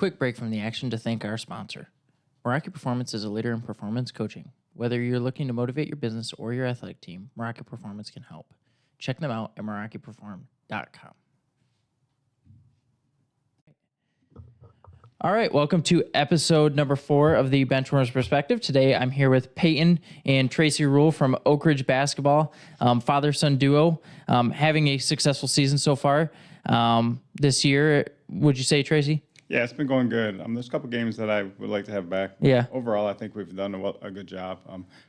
quick break from the action to thank our sponsor. Meraki Performance is a leader in performance coaching. Whether you're looking to motivate your business or your athletic team, Meraki Performance can help. Check them out at merakiperform.com. All right, welcome to episode number 4 of the Benchwarmers Perspective. Today, I'm here with Peyton and Tracy Ruel from Oak Ridge Basketball, father-son duo, having a successful season so far this year. Would you say, Tracy? Yeah, it's been going good. There's a couple games that I would like to have back. Yeah. Overall, I think we've done a good job.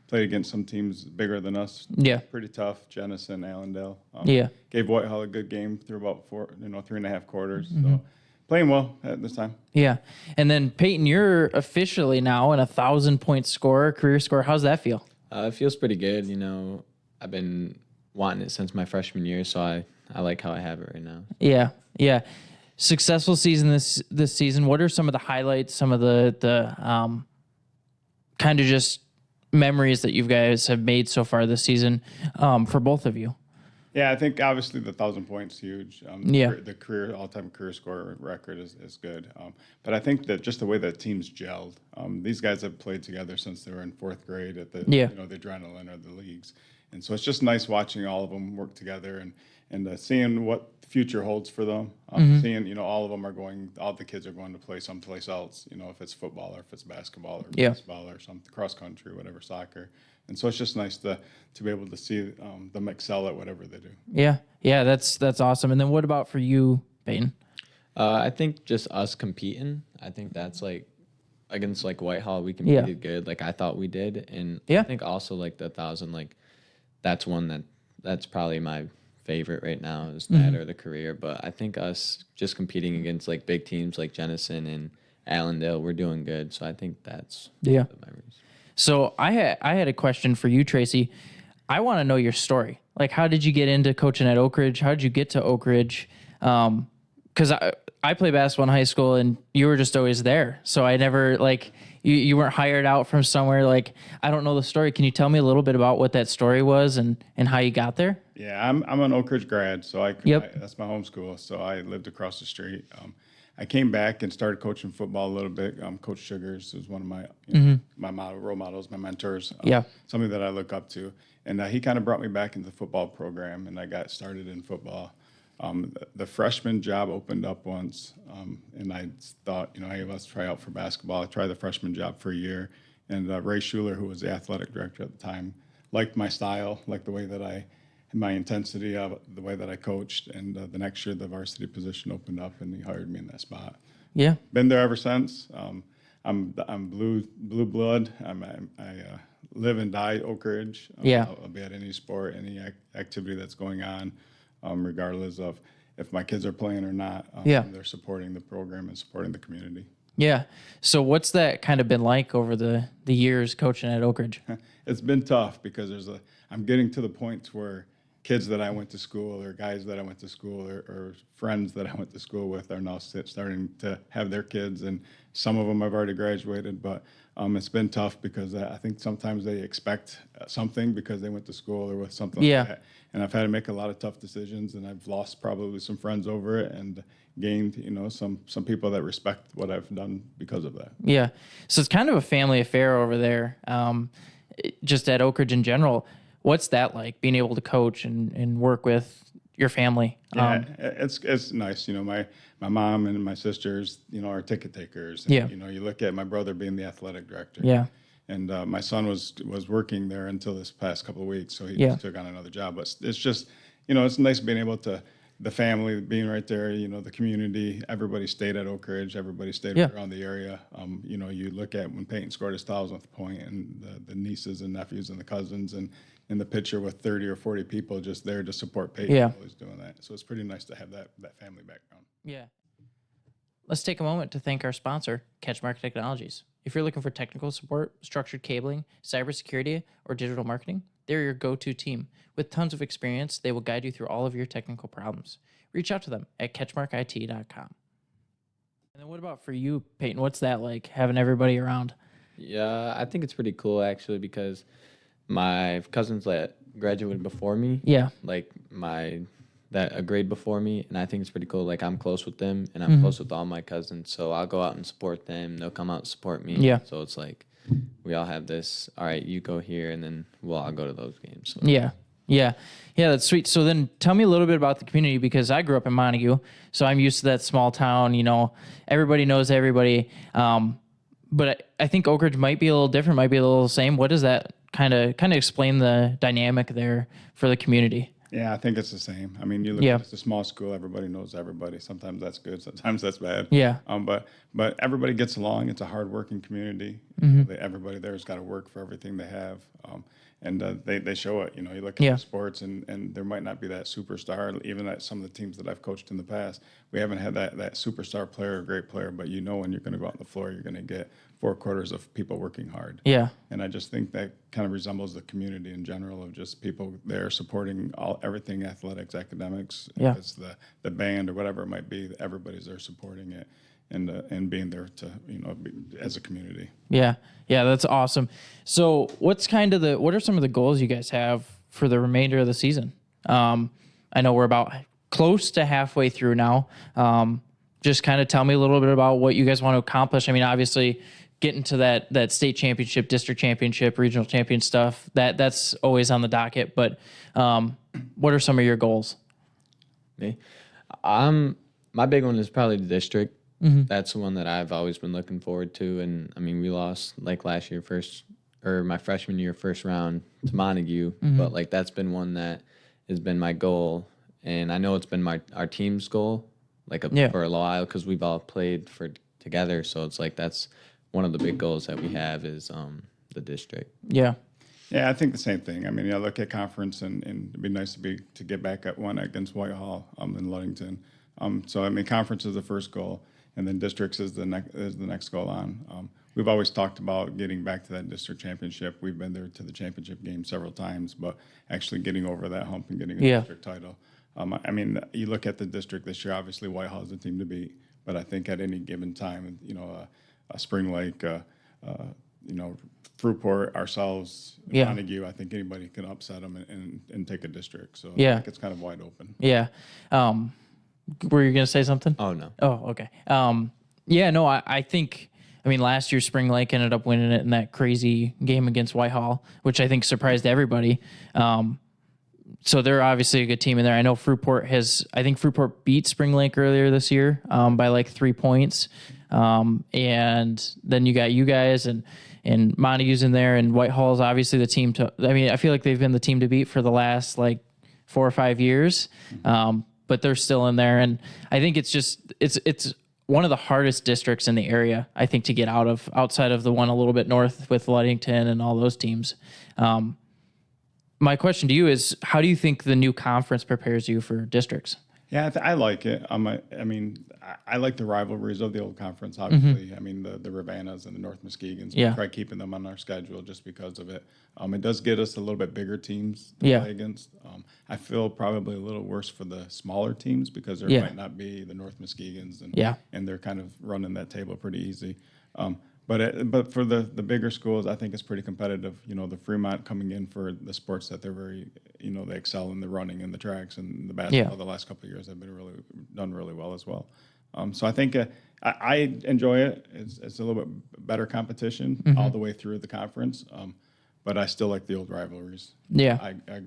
Played against some teams bigger than us. Yeah. Pretty tough. Jennison, Allendale. Yeah. Gave Whitehall a good game through about 3.5 quarters. So playing well at this time. Yeah. And then, Peyton, you're officially now an 1,000-point scorer, career scorer. How's that feel? It feels pretty good. I've been wanting it since my freshman year, so I like how I have it right now. Yeah. Yeah. Successful season this season. What are some of the highlights, some of the kind of just memories that you guys have made so far this season for both of you? Yeah, I think obviously the 1,000 points huge. The all-time career score record is good. But I think that just the way that teams gelled. These guys have played together since they were in 4th grade at the the adrenaline or the leagues, and so it's just nice watching all of them work together and seeing what the future holds for them. Seeing all of them all the kids are going to play someplace else. If it's football or if it's basketball or baseball or some cross country, whatever, soccer. And so it's just nice to be able to see them excel at whatever they do. Yeah, that's awesome. And then what about for you, Peyton? I think just us competing. I think that's against Whitehall, we competed good. I thought we did, and I think also the 1,000. That's one that's probably my favorite right now is that or the career. But I think us just competing against big teams like Jennison and Allendale, we're doing good. So I think that's the memories. So I had a question for you, Tracy. I want to know your story. How did you get into coaching at Oak Ridge? How did you get to Oak Ridge? Because I played basketball in high school, and you were just always there. So I never, you weren't hired out from somewhere. I don't know the story. Can you tell me a little bit about what that story was and how you got there? Yeah, I'm an Oak Ridge grad, so that's my home school. So I lived across the street. I came back and started coaching football a little bit. Coach Sugars was one of my my role models, my mentors. Something that I look up to, and he kind of brought me back into the football program, and I got started in football. The freshman job opened up once, and I thought, hey, let's try out for basketball. I tried the freshman job for a year, and Ray Schuler, who was the athletic director at the time, liked my style, liked the way that my intensity of the way that I coached, and the next year the varsity position opened up, and he hired me in that spot. Yeah, been there ever since. I'm blue blood. I live and die Oak Ridge. I'll be at any sport, any activity that's going on, regardless of if my kids are playing or not. They're supporting the program and supporting the community. Yeah. So what's that kind of been like over the years coaching at Oak Ridge? It's been tough because I'm getting to the point where kids that I went to school or guys that I went to school or friends that I went to school with are now starting to have their kids, and some of them have already graduated, but it's been tough because I think sometimes they expect something because they went to school or with something like that. And I've had to make a lot of tough decisions, and I've lost probably some friends over it and gained, some people that respect what I've done because of that. Yeah. So it's kind of a family affair over there, just at Oak Ridge in general. What's that like, being able to coach and work with your family? Yeah, it's nice. My mom and my sisters, are ticket takers. And, you look at my brother being the athletic director. Yeah. And my son was working there until this past couple of weeks, so he just took on another job. But it's just, it's nice being able to, the family being right there, the community, everybody stayed at Oak Ridge, everybody stayed around the area. You look at when Peyton scored his 1,000th point, and the nieces and nephews and the cousins, and in the picture with 30 or 40 people just there to support Peyton while he's doing that. So it's pretty nice to have that family background. Yeah. Let's take a moment to thank our sponsor, CatchMark Technologies. If you're looking for technical support, structured cabling, cybersecurity, or digital marketing, they're your go-to team. With tons of experience, they will guide you through all of your technical problems. Reach out to them at CatchMarkIT.com. And then what about for you, Peyton? What's that like, having everybody around? Yeah, I think it's pretty cool, actually, because my cousins that graduated before me, the a grade before me, and I think it's pretty cool. Like I'm close with them, and I'm close with all my cousins, so I'll go out and support them. They'll come out and support me. Yeah. So it's like we all have this. All right, you go here, and then we'll all go to those games. So. Yeah. Yeah. Yeah, that's sweet. So then tell me a little bit about the community, because I grew up in Montague, so I'm used to that small town, everybody knows everybody. But I think Oak Ridge might be a little different, might be a little same. What does that kind of explain the dynamic there for the community? Yeah, I think it's the same. I mean, you look at it's a small school, everybody knows everybody. Sometimes that's good, sometimes that's bad. Yeah. But everybody gets along. It's a hardworking community. Everybody there's got to work for everything they have. And they show it. You look at the sports, and there might not be that superstar. Even at some of the teams that I've coached in the past, we haven't had that superstar player or great player. But when you're going to go out on the floor, you're going to get 4 quarters of people working hard. Yeah. And I just think that kind of resembles the community in general, of just people there supporting everything, athletics, academics. Yeah. If it's the band or whatever it might be, everybody's there supporting it. And being there to as a community. Yeah, that's awesome. So what are some of the goals you guys have for the remainder of the season? I know we're about close to halfway through now. Just kind of tell me a little bit about what you guys want to accomplish. I mean, obviously getting to that state championship, district championship, regional champion stuff, that's always on the docket. But what are some of your goals? Me, my big one is probably the district. That's the one that I've always been looking forward to. And I mean, we lost like last year, my freshman year, first round to Montague, but like that's been one that has been my goal. And I know it's been our team's goal, for a while, because we've all played together. So it's like that's one of the big goals that we have is the district. Yeah. Yeah, I think the same thing. I mean, look at conference, and it'd be nice to get back at one against Whitehall in Ludington. So I mean, conference is the first goal, and then districts is the next goal on. We've always talked about getting back to that district championship. We've been there to the championship game several times, but actually getting over that hump and getting a district title. I mean, you look at the district this year. Obviously, Whitehall is the team to beat, but I think at any given time, Spring Lake, Fruitport, ourselves, Montague, I think anybody can upset them and take a district. So I think it's kind of wide open. Yeah. Were you going to say something? Oh, no. Oh, okay. I think, last year Spring Lake ended up winning it in that crazy game against Whitehall, which I think surprised everybody. So they're obviously a good team in there. I know Fruitport beat Spring Lake earlier this year by like 3 points. And then you got you guys and Montague's in there, and Whitehall's obviously the team I feel like they've been the team to beat for the last like 4 or 5 years. But they're still in there. And I think it's one of the hardest districts in the area, I think, to get outside of the one a little bit north with Ludington and all those teams. My question to you is, how do you think the new conference prepares you for districts? Yeah, I like it. I like the rivalries of the old conference, obviously. I mean, the Ravanas and the North Muskegons. We try keeping them on our schedule just because of it. It does get us a little bit bigger teams to play against. I feel probably a little worse for the smaller teams because there might not be the North Muskegons, and they're kind of running that table pretty easy. But for the bigger schools, I think it's pretty competitive. The Fremont coming in for the sports that they're very, they excel in the running and the tracks and the basketball. The last couple of years have been done really well as well. So I think I enjoy it. It's a little bit better competition all the way through the conference. But I still like the old rivalries. Yeah. I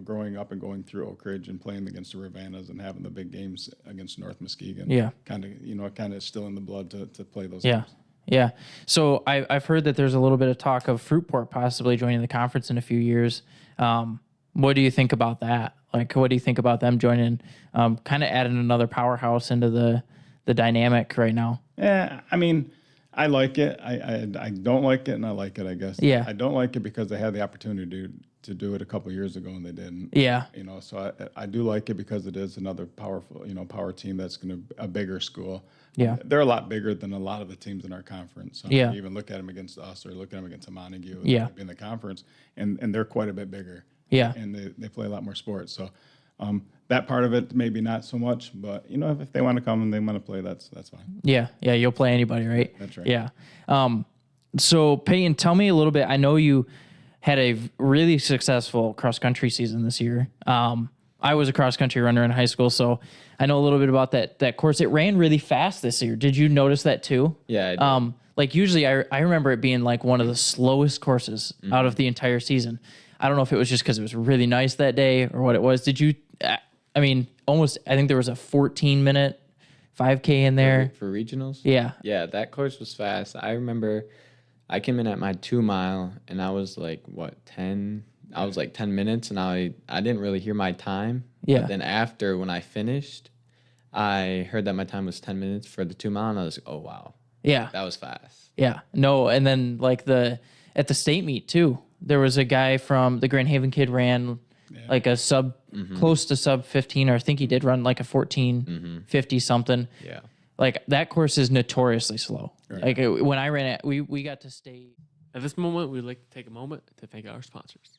growing up and going through Oak Ridge and playing against the Ravanas and having the big games against North Muskegon. Yeah. Kind of still in the blood to play those games. Yeah. So I've heard that there's a little bit of talk of Fruitport possibly joining the conference in a few years. What do you think about that? Like, what do you think about them joining, kind of adding another powerhouse into the dynamic right now? Yeah, I like it. I don't like it, and I like it, I guess. Yeah. I don't like it because they had the opportunity to do it a couple of years ago and they didn't. Yeah. So I do like it because it is another powerful, power team that's a bigger school. Yeah. They're a lot bigger than a lot of the teams in our conference. You even look at them against us or look at them against Montague in the conference, and they're quite a bit bigger. Yeah. And they play a lot more sports. So that part of it, maybe not so much, but if they want to come and they want to play, that's fine. Yeah. You'll play anybody, right? That's right. Yeah. So Peyton, tell me a little bit. I know you had a really successful cross country season this year. I was a cross country runner in high school, so I know a little bit about that course. It ran really fast this year. Did you notice that too? Yeah, I did. Like usually I remember it being like one of the slowest courses out of the entire season. I don't know if it was just because it was really nice that day or what it was. Did you, I mean, almost, I think there was a 14-minute 5K in there. For regionals? Yeah. Yeah, that course was fast. I remember I came in at my 2 mile and I was like, 10? I was like 10 minutes and I didn't really hear my time. Yeah. But then after, when I finished, I heard that my time was 10 minutes for the 2 mile and I was like, oh, wow. Yeah. That was fast. Yeah. No, and then like at the state meet too, there was a guy from the Grand Haven kid ran like a close to sub 15, or I think he did run like a 1450 something. Yeah. Like that course is notoriously slow. Right. Like when I ran it, we got to stay. At this moment, we'd like to take a moment to thank our sponsors.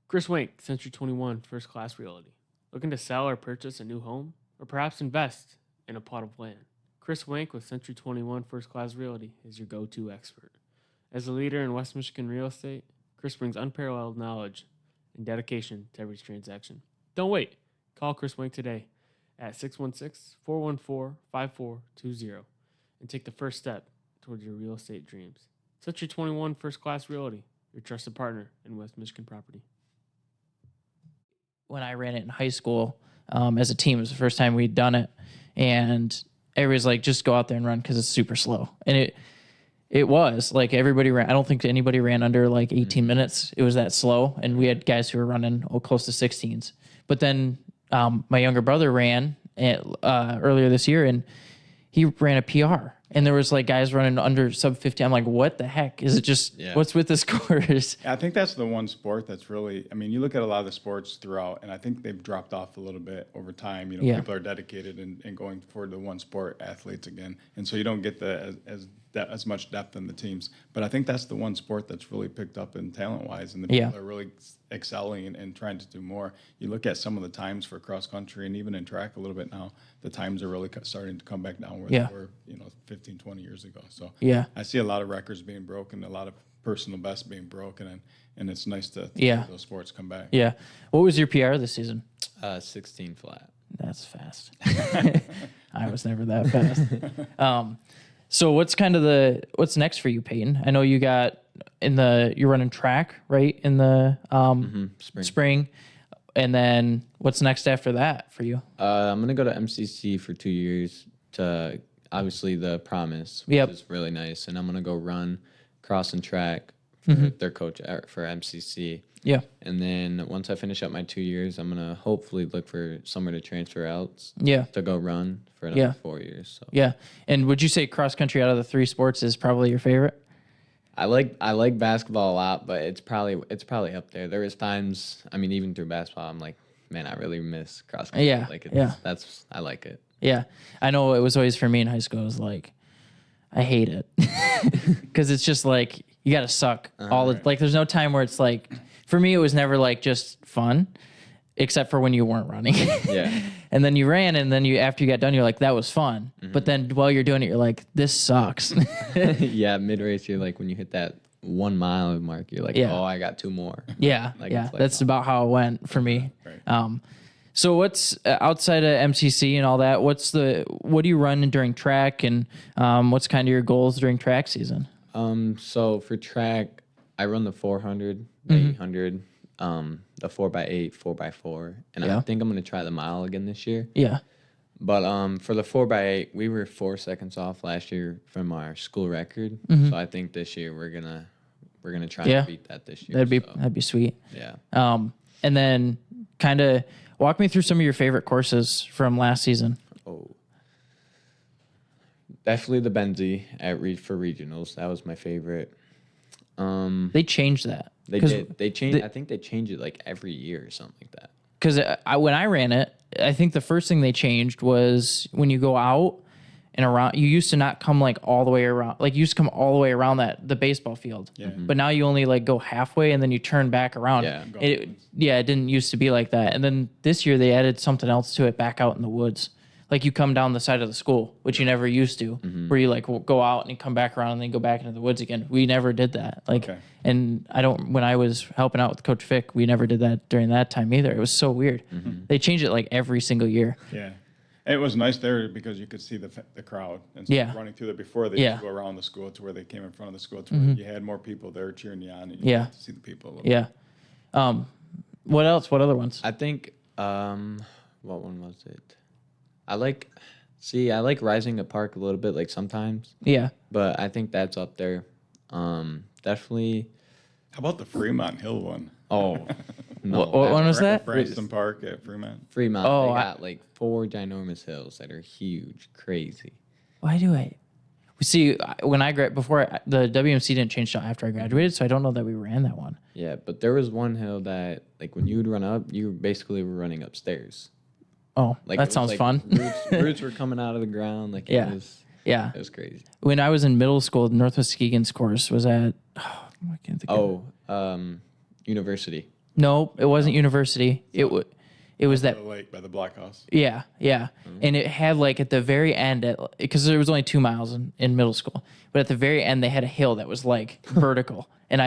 Chris Wink, Century 21 First Class Realty. Looking to sell or purchase a new home, or perhaps invest in a plot of land? Chris Wink with Century 21 First Class Realty is your go-to expert. As a leader in West Michigan real estate, Chris brings unparalleled knowledge and dedication to every transaction. Don't wait. Call Chris Wink today at 616-414-5420 and take the first step towards your real estate dreams. Century 21 First Class Realty, your trusted partner in West Michigan property. When I ran it in high school as a team, it was the first time we'd done it, and everybody's like, just go out there and run because it's super slow. And it was like everybody ran. I don't think anybody ran under like 18 minutes. It was that slow. And we had guys who were running close to 16s. But then my younger brother ran earlier this year, and he ran a PR. And there was like guys running under sub 50. I'm like, what the heck? Is it just, what's with this course? I think that's the one sport that's really, I mean, you look at a lot of the sports throughout, and I think they've dropped off a little bit over time. You know, people are dedicated and going for the one sport athletes again. And so you don't get as much depth in the teams. But I think that's the one sport that's really picked up in talent-wise, and the people are really excelling and trying to do more. You look at some of the times for cross-country and even in track a little bit now, the times are really starting to come back down where they were, 15, 20 years ago. So I see a lot of records being broken, a lot of personal bests being broken, and it's nice to see those sports come back. Yeah. What was your PR this season? 16 flat. That's fast. I was never that fast. So what's what's next for you, Peyton? I know you got you're running track, right? In the spring. And then what's next after that for you? I'm going to go to MCC for 2 years to obviously the Promise, which is really nice. And I'm going to go run cross and track for their coach for MCC. Yeah. And then once I finish up my 2 years, I'm going to hopefully look for somewhere to transfer out. Yeah. To go run for another 4 years. So. Yeah. And would you say cross country out of the three sports is probably your favorite? I like basketball a lot, but it's probably up there. There is times, I mean, even through basketball, I'm like, man, I really miss cross country. Yeah. Like I like it. Yeah. I know it was always for me in high school. It was like, I hate it because it's just like, you got to suck like, there's no time where it's like, for me, it was never like just fun, except for when you weren't running. Yeah. And then you ran, and then after you got done, you're like, that was fun. Mm-hmm. But then while you're doing it, you're like, this sucks. Yeah, mid-race, you're like, when you hit that 1 mile mark, you're like, oh, I got 2 more. Yeah, that's about how it went for me. Right. So what's outside of MCC and all that, what do you run during track, and what's kind of your goals during track season? So for track, I run the 400, 800, the 4x8, 4x4, and I think I'm going to try the mile again this year. Yeah. But for the 4x8, we were 4 seconds off last year from our school record. Mm-hmm. So I think this year we're gonna try and beat that this year. That'd be sweet. Yeah. And then kind of walk me through some of your favorite courses from last season. Oh. Definitely the Benzie for regionals. That was my favorite. They changed that. They did. They changed. I think they change it like every year or something like that. Because when I ran it, I think the first thing they changed was when you go out and around, you used to not come like all the way around. Like you used to come all the way around the baseball field. Yeah. Mm-hmm. But now you only like go halfway and then you turn back around. Yeah. It didn't used to be like that. And then this year they added something else to it back out in the woods. like you come down the side of the school, which you never used to, where you like will go out and you come back around and then go back into the woods again. We never did that. Like, and when I was helping out with Coach Vic, we never did that during that time either. It was so weird. They change it like every single year. Yeah. And it was nice there because you could see the crowd and running through there before they used to go around the school to where they came in front of the school to where you had more people there cheering you on and you got to see the people a little bit. What else? What other ones? I think what one was it? I like Rising at Park a little bit, like sometimes. Yeah. But I think that's up there. Definitely. How about the Fremont Hill one? Oh, no. What one was that? Branston Park at Fremont. Fremont. Oh, they got like 4 ginormous hills that are huge, crazy. Why do I? See, when before the WMC didn't change till after I graduated, so I don't know that we ran that one. Yeah, but there was one hill that, like, when you would run up, you basically were running upstairs. Oh, like, that sounds fun. Roots were coming out of the ground. Like, it was crazy. When I was in middle school, Northwest Muskegon's course was at, I can't think University. No, it wasn't University. It was that lake by the Black House. Yeah. And it had like at the very end, because there was only 2 miles in middle school, but at the very end they had a hill that was like vertical, and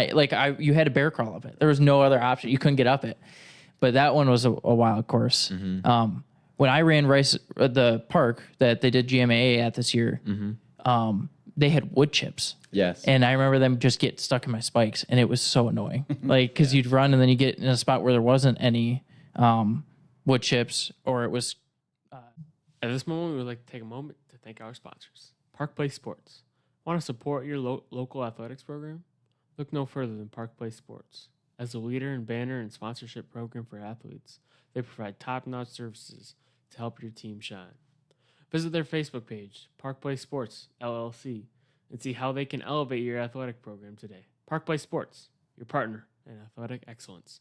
you had to bear crawl up it. There was no other option. You couldn't get up it, but that one was a wild course. When I ran the park that they did GMAA at this year, they had wood chips. Yes. And I remember them just get stuck in my spikes, and it was so annoying. Like, because you'd run and then you get in a spot where there wasn't any wood chips, or it was. At this moment, we would like to take a moment to thank our sponsors. Park Place Sports. Want to support your local athletics program? Look no further than Park Place Sports. As a leader in banner and sponsorship program for athletes, they provide top-notch services to help your team shine. Visit their Facebook page, Park Place Sports, LLC, and see how they can elevate your athletic program today. Park Place Sports, your partner in athletic excellence.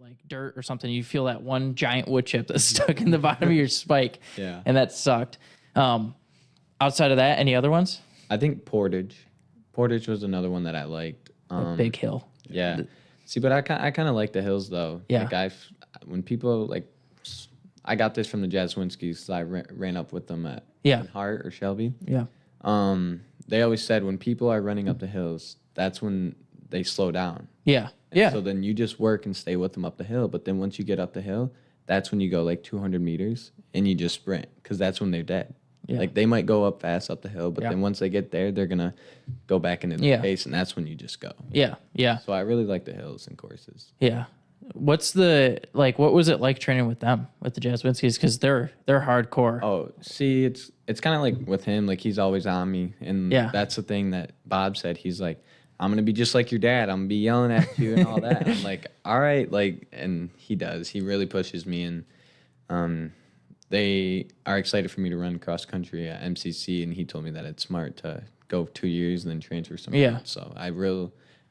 Like dirt or something, you feel that one giant wood chip that's stuck in the bottom of your spike. Yeah. And that sucked. Outside of that, any other ones? I think Portage. Portage was another one that I liked. Big hill. Yeah. See, but I kind of like the hills though. Yeah. Like when people I got this from the Jazzwinskis, so I ran up with them at Hart or Shelby. Yeah. They always said when people are running up the hills, that's when they slow down. Yeah. And so then you just work and stay with them up the hill. But then once you get up the hill, that's when you go like 200 meters and you just sprint, because that's when they're dead. Yeah. Like they might go up fast up the hill, but then once they get there, they're going to go back into the pace, and that's when you just go. Yeah. Yeah. So I really like the hills and courses. Yeah. What was it like training with them, with the Jazzwinskis? Because they're hardcore. Oh, see, it's kind of like with him, like he's always on me. And that's the thing that Bob said. He's like, I'm going to be just like your dad. I'm going to be yelling at you and all that. I'm like, all right. Like, and he does. He really pushes me. And they are excited for me to run cross country at MCC. And he told me that it's smart to go 2 years and then transfer somewhere else. So I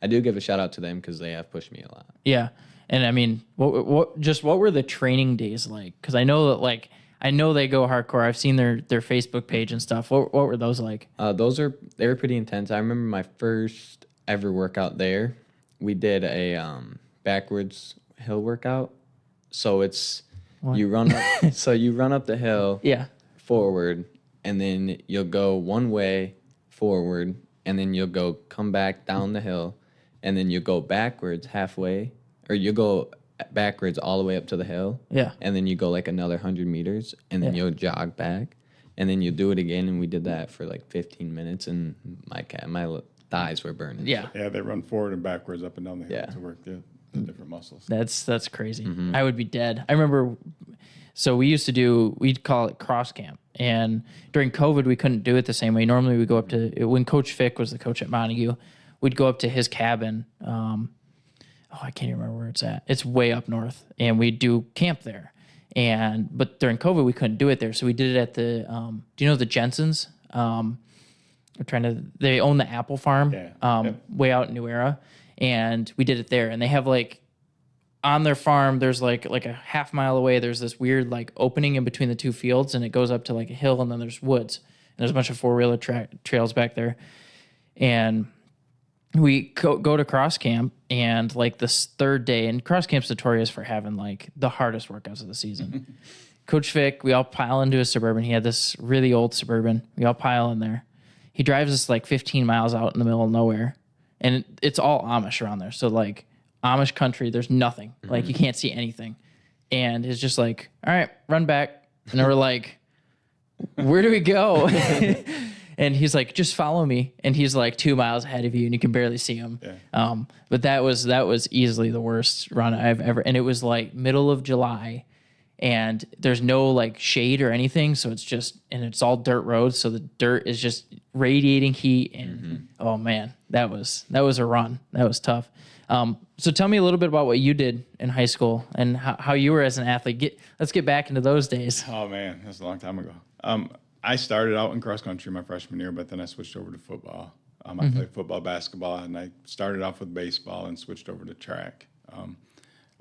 do give a shout out to them because they have pushed me a lot. Yeah. And I mean, what were the training days like? Because I know that I know they go hardcore. I've seen their Facebook page and stuff. What were those like? They were pretty intense. I remember my first ever workout there. We did a backwards hill workout. So it's you run up. So you run up the hill. Forward, and then you'll go one way forward, and then you'll come back down the hill, and then you'll go backwards halfway. Or you go backwards all the way up to the hill. Yeah. And then you go like another 100 meters, and then you'll jog back, and then you do it again. And we did that for like 15 minutes, and my thighs were burning. Yeah. Yeah, they run forward and backwards up and down the hill to work the different muscles. That's crazy. Mm-hmm. I would be dead. I remember. So we'd call it cross camp, and during COVID we couldn't do it the same way. Normally we go up to, when Coach Fick was the coach at Montague, we'd go up to his cabin. I can't even remember where it's at. It's way up north, and we do camp there. But during COVID, we couldn't do it there, so we did it at the. Do you know the Jensens? They own the apple farm, way out in New Era, and we did it there. And they have on their farm, there's like a half mile away, there's this weird opening in between the two fields, and it goes up to a hill, and then there's woods, and there's a bunch of 4-wheeler trails back there, and we go to cross camp, and like this third day, and cross camp's notorious for having like the hardest workouts of the season. Coach Vic, we all pile into a Suburban. He had this really old Suburban. We all pile in there. He drives us like 15 miles out in the middle of nowhere, and it's all Amish around there. So like Amish country, there's nothing. Like you can't see anything. And it's just like, all right, run back. And we're like, where do we go? And he's like, just follow me. And he's like 2 miles ahead of you, and you can barely see him. Yeah. But that was easily the worst run I've ever. And it was like middle of July, and there's no like shade or anything, so it's all dirt roads. So the dirt is just radiating heat, and oh man, that was a run. That was tough. So tell me a little bit about what you did in high school and how you were as an athlete. Let's get back into those days. Oh man, that's a long time ago. I started out in cross country my freshman year, but then I switched over to football. I played football, basketball, and I started off with baseball and switched over to track.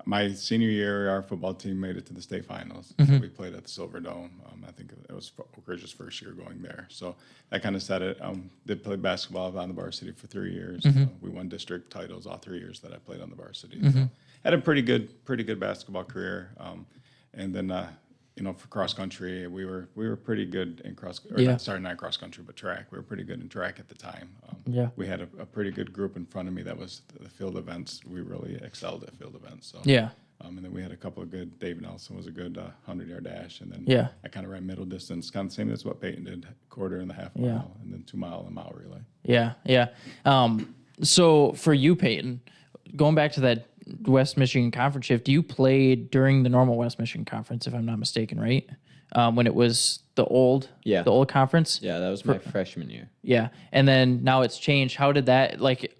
My senior year, our football team made it to the state finals. So we played at the Silver Dome. I think it was Oak Ridge's first year going there. So that kind of set it. Did play basketball on the varsity for 3 years. We won district titles all 3 years that I played on the varsity. So had a pretty good basketball career. And then for cross country, we were pretty good in not cross country, but track. We were pretty good in track at the time. We had a pretty good group in front of me that was the field events. We really excelled at field events. So and then we had a couple of good. Dave Nelson was a good 100-yard dash, and then I kind of ran middle distance, kind of same as what Peyton did, quarter and a half mile, and then 2 mile and mile relay. Yeah. So for you, Peyton, going back to that West Michigan Conference shift, you played during the normal West Michigan Conference, if I'm not mistaken, right? When it was the old conference. Yeah, that was my freshman year. Yeah, and then now it's changed. How did that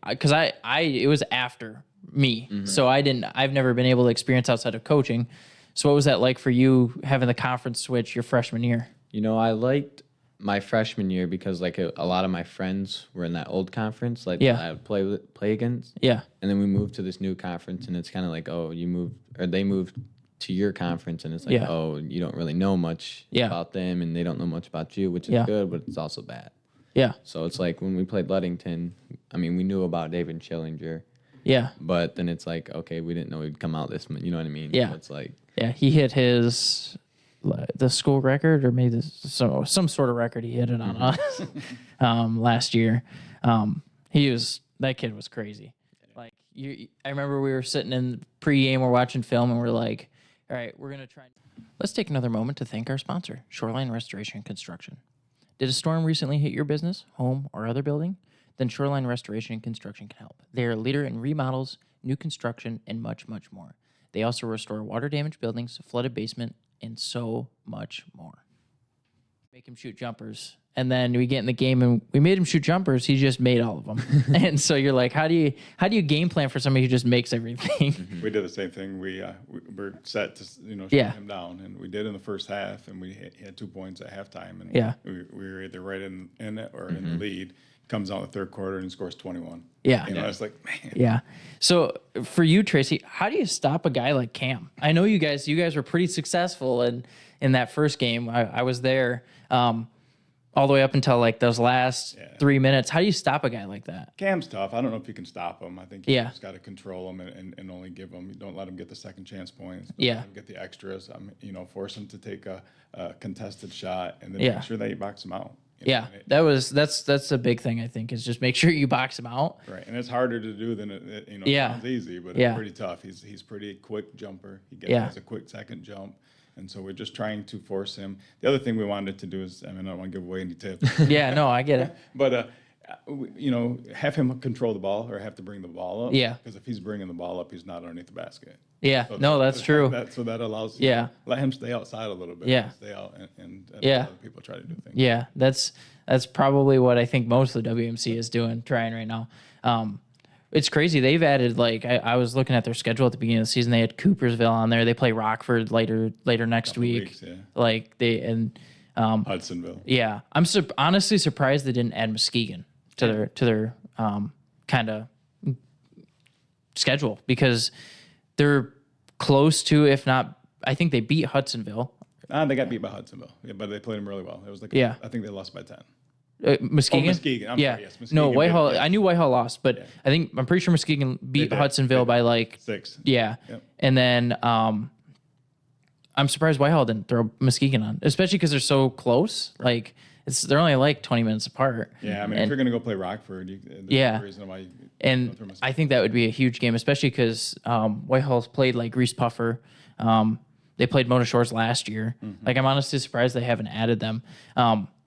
because it was after me, so I've never been able to experience outside of coaching. So what was that like for you having the conference switch your freshman year? I liked my freshman year because like a lot of my friends were in that old conference, that I would play against. Yeah. And then we moved to this new conference, and it's kind of like, oh, they moved to your conference, and it's like, oh, you don't really know much about them, and they don't know much about you, which is good, but it's also bad. Yeah. So it's like when we played Ludington, we knew about David Schillinger. Yeah. But then it's like, okay, we didn't know he'd come out this, you know what I mean? Yeah. So it's like, he hit the school record, or maybe some sort of record he hit it on us last year. That kid was crazy. Like I remember we were sitting in pregame, we're watching film, and we're like, all right, we're gonna try. Let's take another moment to thank our sponsor, Shoreline Restoration and Construction. Did a storm recently hit your business, home, or other building? Then Shoreline Restoration and Construction can help. They are a leader in remodels, new construction, and much, much more. They also restore water-damaged buildings, flooded basement, and so much more. Make him shoot jumpers. And then we get in the game, and we made him shoot jumpers. He just made all of them. And so you're like, how do you game plan for somebody who just makes everything? We did the same thing. We were set to shut him down, and we did in the first half, and we had 2 points at halftime, and we were either right in it or in the lead. Comes out in the third quarter and scores 21. Yeah. I was like, man. Yeah. So for you, Tracy, how do you stop a guy like Cam? I know you guys were pretty successful in that first game. I was there all the way up until like those last 3 minutes. How do you stop a guy like that? Cam's tough. I don't know if you can stop him. I think you just got to control him and only give him. Don't let him get the second chance points. Don't let him get the extras. Force him to take a contested shot and then make sure that you box him out. That's a big thing, I think, is just make sure you box him out. Right, and it's harder to do than it sounds easy, but it's pretty tough. He's pretty quick jumper. He has a quick second jump, and so we're just trying to force him. The other thing we wanted to do is, I don't want to give away any tips. Yeah, no, I get it. But have him control the ball or have to bring the ball up. Yeah. Because if he's bringing the ball up, he's not underneath the basket. Yeah. So that's true. So that allows. Let him stay outside a little bit. Yeah. Stay out and other people try to do things. Yeah. That's probably what I think most of the WMC is trying right now. It's crazy. They've added I was looking at their schedule at the beginning of the season. They had Coopersville on there. They play Rockford later next week. Weeks, Hudsonville. Yeah. I'm honestly surprised they didn't add Muskegon to their kind of schedule, because they're close to, if not, I think they beat Hudsonville. They got beat by Hudsonville, but they played them really well. It was I think they lost by 10. Muskegon? Muskegon. I'm sorry, yes, No, Muskegon Whitehall. did, yeah. I knew Whitehall lost, but I'm pretty sure Muskegon beat Hudsonville by like 6. Yeah. Yep. And then I'm surprised Whitehall didn't throw Muskegon on, especially because they're so close. Like they're only like 20 minutes apart. Yeah, I mean, if you're going to go play Rockford, there's no reason why. And I think that would be a huge game, especially because Whitehall's played like Reese Puffer. They played Mona Shores last year. Like I'm honestly surprised they haven't added them.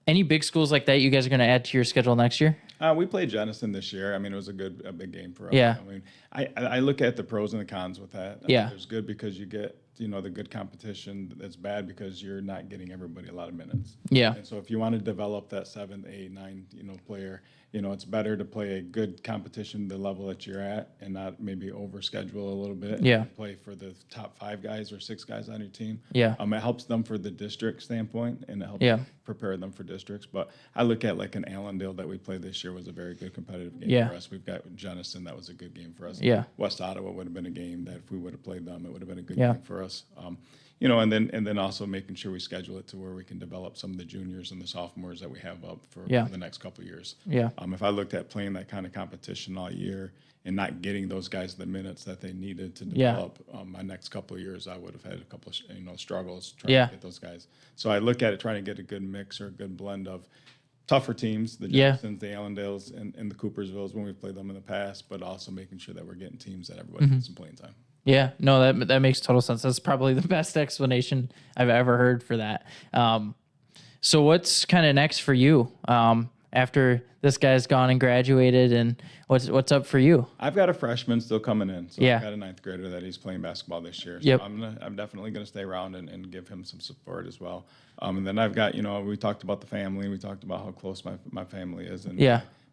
Any big schools like that you guys are going to add to your schedule next year? We played Jenison this year. I mean, it was a big game for us. Yeah. I mean, I look at the pros and the cons with that. Yeah. It's good because you get, the good competition. That's bad because you're not getting everybody a lot of minutes. Yeah. And so if you want to develop that 7, 8, 9, player, it's better to play a good competition, the level that you're at, and not maybe overschedule a little bit. Yeah. And play for the top 5 guys or 6 guys on your team. Yeah. It helps them for the district standpoint, and it helps prepare them for districts. But I look at like an Allendale that we played this year was a very good competitive game for us. We've got Jenison, that was a good game for us. Yeah. West Ottawa would have been a game that if we would have played them, it would have been a good game for us. And then also making sure we schedule it to where we can develop some of the juniors and the sophomores that we have up for the next couple of years. Yeah. If I looked at playing that kind of competition all year and not getting those guys the minutes that they needed to develop, my next couple of years I would have had a couple of struggles trying to get those guys. So I look at it trying to get a good mix or a good blend of tougher teams, the Jeffersons, the Allendales, and the Coopersvilles when we've played them in the past, but also making sure that we're getting teams that everybody gets some playing time. Yeah, no, that makes total sense. That's probably the best explanation I've ever heard for that. So what's kind of next for you after this guy's gone and graduated, and what's up for you? I've got a freshman still coming in. So Yeah. I've got a 9th grader that he's playing basketball this year. So Yep. I'm definitely going to stay around and give him some support as well. And then I've got, we talked about the family. We talked about how close my family is. And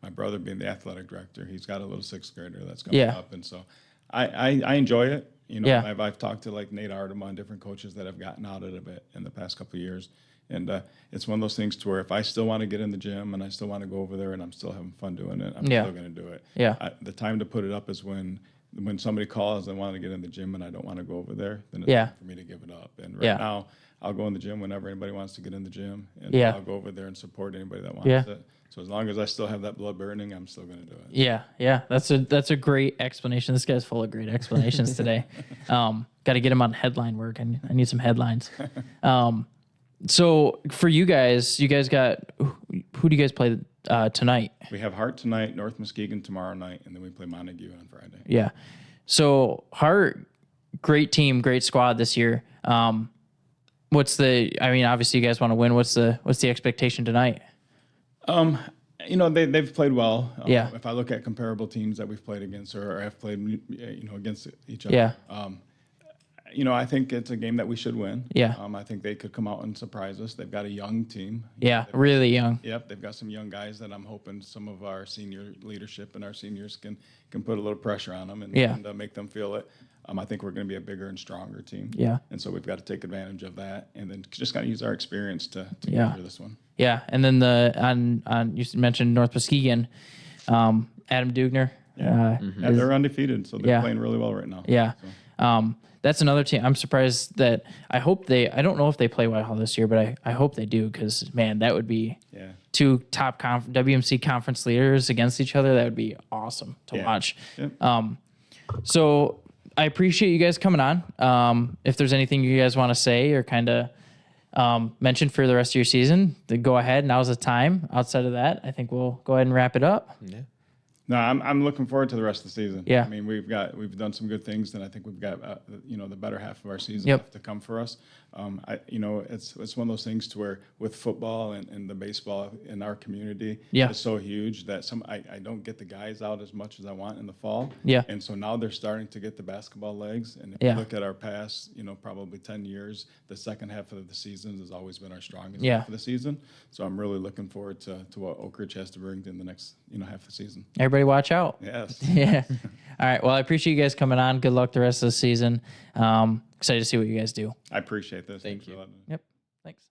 my brother being the athletic director, he's got a little 6th grader that's coming up. And so I enjoy it. I've talked to like Nate Artem, different coaches that have gotten out of it in the past couple of years. And it's one of those things to where if I still want to get in the gym and I still want to go over there and I'm still having fun doing it, I'm still going to do it. Yeah. The time to put it up is when somebody calls and want to get in the gym and I don't want to go over there, then it's time for me to give it up. And right now, I'll go in the gym whenever anybody wants to get in the gym, and I'll go over there and support anybody that wants it. So as long as I still have that blood burning, I'm still going to do it. Yeah. That's a great explanation. This guy's full of great explanations today. Got to get him on headline work. I need some headlines. So for you guys got who do you guys play tonight? We have Hart tonight, North Muskegon tomorrow night, and then we play Montague on Friday. Yeah. So Hart, great team, great squad this year. Obviously you guys want to win. What's the expectation tonight? They've played well. Yeah. If I look at comparable teams that we've played against or have played, against each other. I think it's a game that we should win. Yeah. I think they could come out and surprise us. They've got a young team. Yeah, really young. Yep, they've got some young guys that I'm hoping some of our senior leadership and our seniors can put a little pressure on them and make them feel it. I think we're going to be a bigger and stronger team. Yeah. And so we've got to take advantage of that and then just got to use our experience to get through this one. Yeah, and then on you mentioned North Muskegon, Adam Dugner. They're undefeated, so they're playing really well right now. Yeah. So. That's another team. I'm surprised that I don't know if they play Whitehall this year, but I hope they do because, man, that would be two top WMC conference leaders against each other. That would be awesome to watch. Yep. So I appreciate you guys coming on. If there's anything you guys want to say or kind of mention for the rest of your season, then go ahead. Now's the time. Outside of that, I think we'll go ahead and wrap it up. Yeah. No, I'm looking forward to the rest of the season. Yeah. I mean, we've done some good things, and I think we've got the better half of our season Yep. to come for us. It's one of those things to where with football and the baseball in our community is so huge that I don't get the guys out as much as I want in the fall. Yeah. And so now they're starting to get the basketball legs. And if you look at our past, probably 10 years, the second half of the season has always been our strongest half of the season. So I'm really looking forward to what Oak Ridge has to bring in the next half of the season. Everybody watch out. Yes. Yeah. All right. Well, I appreciate you guys coming on. Good luck the rest of the season. Excited to see what you guys do. I appreciate this. Thank you. Yep. Thanks.